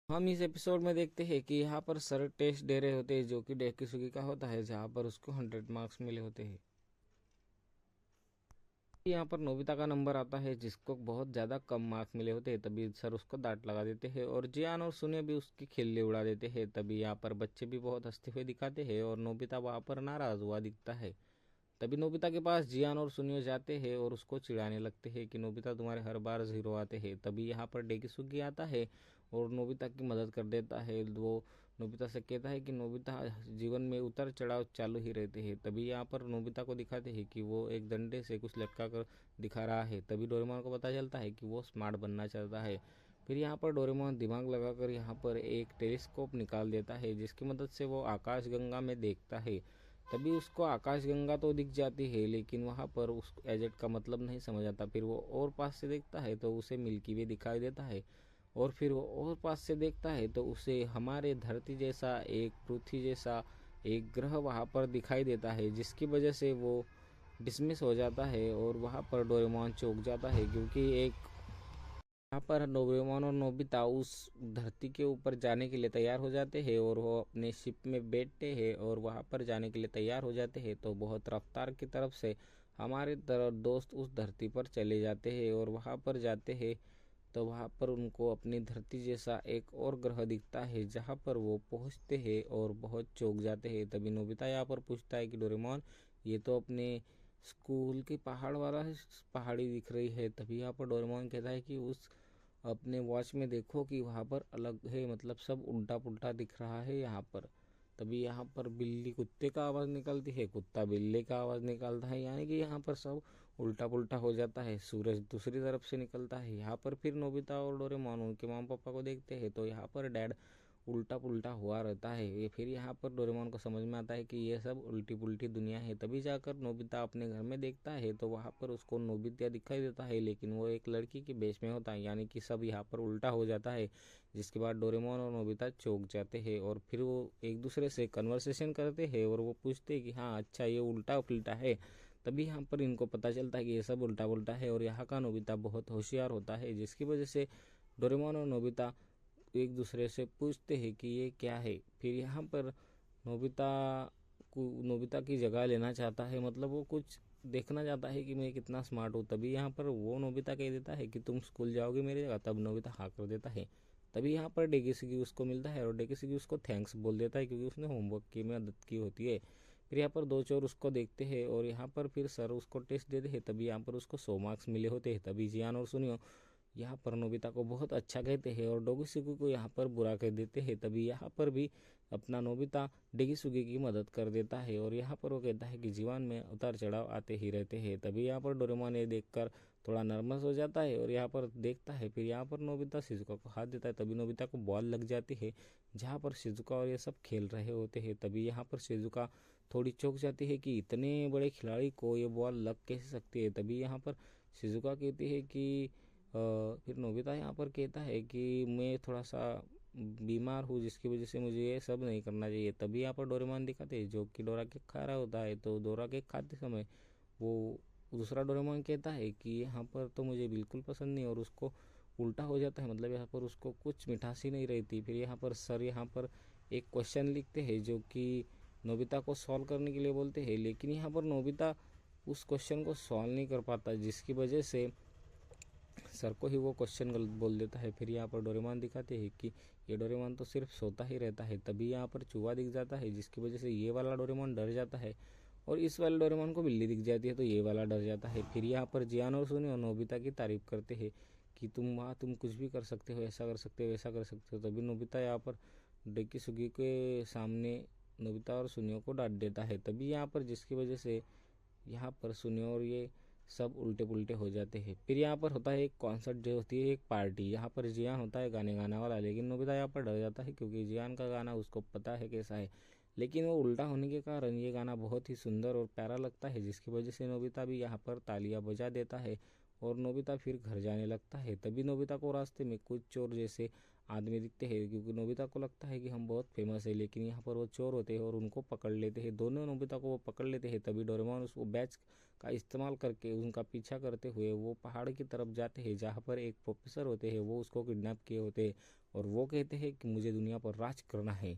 हम इस एपिसोड में देखते हैं कि यहाँ पर सर टेस्ट दे रहे होते हैं जो कि डेकिसुगी का होता है, जहाँ पर उसको 100 मार्क्स मिले होते हैं। यहाँ पर नोबिता का नंबर आता है जिसको बहुत ज़्यादा कम मार्क्स मिले होते हैं। तभी सर उसको डांट लगा देते हैं और जियान और सुने भी उसकी खिल्ली उड़ा देते हैं। तभी यहाँ पर बच्चे भी बहुत हंसते हुए दिखाते हैं और नोबिता वहाँ पर नाराज़ हुआ दिखता है। तभी नोबिता के पास जियान और सुनियो जाते हैं और उसको चिढ़ाने लगते हैं कि नोबिता तुम्हारे हर बार ज़ीरो आते हैं। तभी यहाँ पर डेकिसुगी आता है और नोबिता की मदद कर देता है। वो नोबिता से कहता है कि नोबिता जीवन में उतार चढ़ाव चालू ही रहते हैं। तभी यहाँ पर नोबिता को दिखाते हैं कि वो एक डंडे से कुछ लटका कर दिखा रहा है। तभी डोरेमोन को पता चलता है कि वो स्मार्ट बनना चाहता है। फिर यहाँ पर डोरेमोन दिमाग लगाकर यहाँ पर एक टेलीस्कोप निकाल देता है जिसकी मदद से वो आकाशगंगा में देखता है। तभी उसको आकाशगंगा तो दिख जाती है लेकिन वहाँ पर उस एजेट का मतलब नहीं समझ आता। फिर वो और पास से देखता है तो उसे मिल्की वे दिखाई देता है और फिर वो और पास से देखता है तो उसे हमारे धरती जैसा एक पृथ्वी जैसा एक ग्रह वहाँ पर दिखाई देता है, जिसकी वजह से वो डिसमिस हो जाता है और वहाँ पर डोरेमोन चौंक जाता है क्योंकि एक यहाँ पर डोरेमोन और नोबिता उस धरती के ऊपर जाने के लिए तैयार हो जाते हैं और वो अपने शिप में बैठते हैं और वहाँ पर जाने के लिए तैयार हो जाते हैं। तो बहुत रफ्तार की तरफ से हमारे तरह दोस्त उस धरती पर चले जाते हैं और वहाँ पर जाते हैं तो वहाँ पर उनको अपनी धरती जैसा एक और ग्रह दिखता है जहाँ पर वो पहुँचते हैं और बहुत चौंक जाते हैं। तभी नोबिता यहाँ पर पूछता है कि डोरेमोन, ये तो अपने स्कूल की पहाड़ वाला पहाड़ी दिख रही है। तभी यहाँ पर डोरेमोन कहता है कि उस अपने वॉच में देखो कि वहाँ पर अलग है, मतलब सब उल्टा पुल्टा दिख रहा है यहाँ पर। तभी यहाँ पर बिल्ली कुत्ते का आवाज़ निकलती है, कुत्ता बिल्ली का आवाज़ निकालता है, यानी कि यहाँ पर सब उल्टा पुल्टा हो जाता है। सूरज दूसरी तरफ से निकलता है। यहाँ पर फिर नोबिता और डोरेमोन उनके मामा पापा को देखते हैं तो यहाँ पर डैड उल्टा पुल्टा हुआ रहता है। ये फिर यहाँ पर डोरेमोन को समझ में आता है कि ये सब उल्टी पुल्टी दुनिया है। तभी जाकर नोबिता अपने घर में देखता है तो वहाँ पर उसको नोबिता दिखाई देता है लेकिन वो एक लड़की के बेस में होता है, यानी कि सब यहाँ पर उल्टा हो जाता है। जिसके बाद डोरेमोन और नोबिता चौंक जाते हैं और फिर वो एक दूसरे से कन्वर्सेशन करते हैं और वो पूछते हैं कि हाँ अच्छा ये उल्टा पुल्टा है। तभी यहाँ पर इनको पता चलता है कि ये सब उल्टा पुल्टा है और यहाँ का नोबिता बहुत होशियार होता है, जिसकी वजह से डोरेमोन और नोबिता एक दूसरे से पूछते हैं कि ये क्या है। फिर यहाँ पर नोबिता को नोबिता की जगह लेना चाहता है, मतलब वो कुछ देखना चाहता है कि मैं कितना स्मार्ट हूँ। तभी यहाँ पर वो नोबिता कह देता है कि तुम स्कूल जाओगे मेरी जगह। तब नोबिता हाँ कर देता है। तभी यहाँ पर डेकिसुगी उसको मिलता है और डेकिसुगी उसको थैंक्स बोल देता है क्योंकि उसने होमवर्क की मदद की होती है। फिर यहाँ पर दो चोर उसको देखते हैं और यहाँ पर फिर सर उसको टेस्ट देते हैं। तभी यहाँ पर उसको 100 मार्क्स मिले होते हैं। तभी जियान और सुनियो यहाँ पर नोबिता को बहुत अच्छा कहते हैं और डोगीसुगी को यहाँ पर बुरा कह देते हैं। तभी यहाँ पर भी अपना नोबिता डेगीसुगी की मदद कर देता है और यहाँ पर वो कहता है कि जीवन में उतार चढ़ाव आते ही रहते हैं। तभी यहाँ पर डोरेमोन ये देखकर थोड़ा नर्वस हो जाता है और यहाँ पर देखता है। फिर यहाँ पर नोबिता शिजुका को हाथ देता है। तभी नोबिता को बॉल लग जाती है जहाँ पर शिजुका और ये सब खेल रहे होते हैं। तभी यहाँ पर शिजुका थोड़ी चौंक जाती है कि इतने बड़े खिलाड़ी को ये बॉल लग कैसे सकती है। तभी यहाँ पर शिजुका कहती है कि फिर नोबिता यहाँ पर कहता है कि मैं थोड़ा सा बीमार हूँ जिसकी वजह से मुझे ये सब नहीं करना चाहिए। तभी यहाँ पर डोरेमोन दिखाते हैं जो कि डोरा केक खा रहा होता है। तो डोरा केक खाते समय वो दूसरा डोरेमोन कहता है कि यहाँ पर तो मुझे बिल्कुल पसंद नहीं और उसको उल्टा हो जाता है, मतलब यहाँ पर उसको कुछ मिठासी नहीं रहती। फिर यहाँ पर सर यहाँ पर एक क्वेश्चन लिखते हैं जो कि नोबिता को सॉल्व करने के लिए बोलते हैं, लेकिन यहाँ पर नोबिता उस क्वेश्चन को सॉल्व नहीं कर पाता जिसकी वजह से सर को ही वो क्वेश्चन गलत बोल देता है। फिर यहाँ पर डोरेमोन दिखाते हैं कि ये डोरेमोन तो सिर्फ सोता ही रहता है। तभी यहाँ पर चूहा दिख जाता है जिसकी वजह से ये वाला डोरेमोन डर जाता है और इस वाले डोरेमोन को बिल्ली दिख जाती है तो ये वाला डर जाता है। फिर यहाँ पर जियान और सुनियो नोबिता की तारीफ करते हैं कि तुम वहाँ तुम कुछ भी कर सकते हो, ऐसा कर सकते हो, वैसा कर सकते हो। तभी नोबिता यहाँ पर डेकिसुगी के सामने नोबिता और सुनियो को डांट देता है। तभी यहाँ पर जिसकी वजह से यहाँ पर सुनियो और ये सब उल्टे पुल्टे हो जाते हैं। फिर यहाँ पर होता है एक कॉन्सर्ट जो होती है एक पार्टी। यहाँ पर जियान होता है गाने गाने वाला, लेकिन नोबिता यहाँ पर डर जाता है क्योंकि जियान का गाना उसको पता है कैसा है, लेकिन वो उल्टा होने के कारण ये गाना बहुत ही सुंदर और प्यारा लगता है, जिसकी वजह से नोबिता भी यहाँ पर तालियां बजा देता है और नोबिता फिर घर जाने लगता है। तभी नोबिता को रास्ते में कुछ चोर जैसे आदमी दिखते हैं क्योंकि नोबिता को लगता है कि हम बहुत फेमस है, लेकिन यहाँ पर वो चोर होते हैं और उनको पकड़ लेते हैं। दोनों नोबिता को वो पकड़ लेते हैं। तभी डोरेमोन उस बैच का इस्तेमाल करके उनका पीछा करते हुए वो पहाड़ की तरफ जाते हैं जहाँ पर एक प्रोफेसर होते हैं, वो उसको किडनैप किए होते हैं और वो कहते हैं कि मुझे दुनिया पर राज करना है,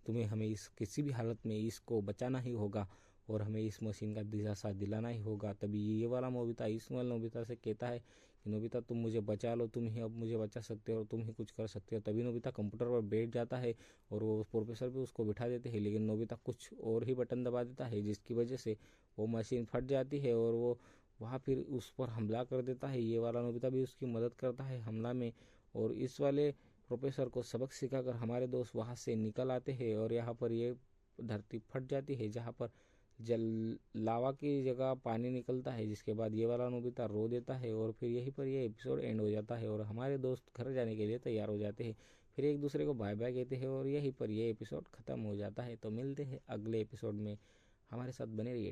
तुम्हें हमें इस किसी भी हालत में इसको बचाना ही होगा और हमें इस मशीन का दिलासा दिलाना ही होगा। तभी ये वाला नोबिता इस वाले नोबिता से कहता है कि नोबिता तुम मुझे बचा लो, तुम ही अब मुझे बचा सकते हो और तुम ही कुछ कर सकते हो। तभी नोबिता कंप्यूटर पर बैठ जाता है और वो प्रोफेसर भी उसको बिठा देते हैं, लेकिन नोबिता कुछ और ही बटन दबा देता है जिसकी वजह से वो मशीन फट जाती है और वो वहाँ फिर उस पर हमला कर देता है। ये वाला नोबिता भी उसकी मदद करता है हमला में और इस वाले प्रोफेसर को सबक सिखाकर हमारे दोस्त वहाँ से निकल आते हैं और यहाँ पर ये धरती फट जाती है जहाँ पर जल लावा की जगह पानी निकलता है। जिसके बाद ये वाला नोबिता रो देता है और फिर यहीं पर ये एपिसोड एंड हो जाता है और हमारे दोस्त घर जाने के लिए तैयार हो जाते हैं, फिर एक दूसरे को बाय बाय कहते हैं और यहीं पर ये एपिसोड ख़त्म हो जाता है। तो मिलते हैं अगले एपिसोड में, हमारे साथ बने रहिए।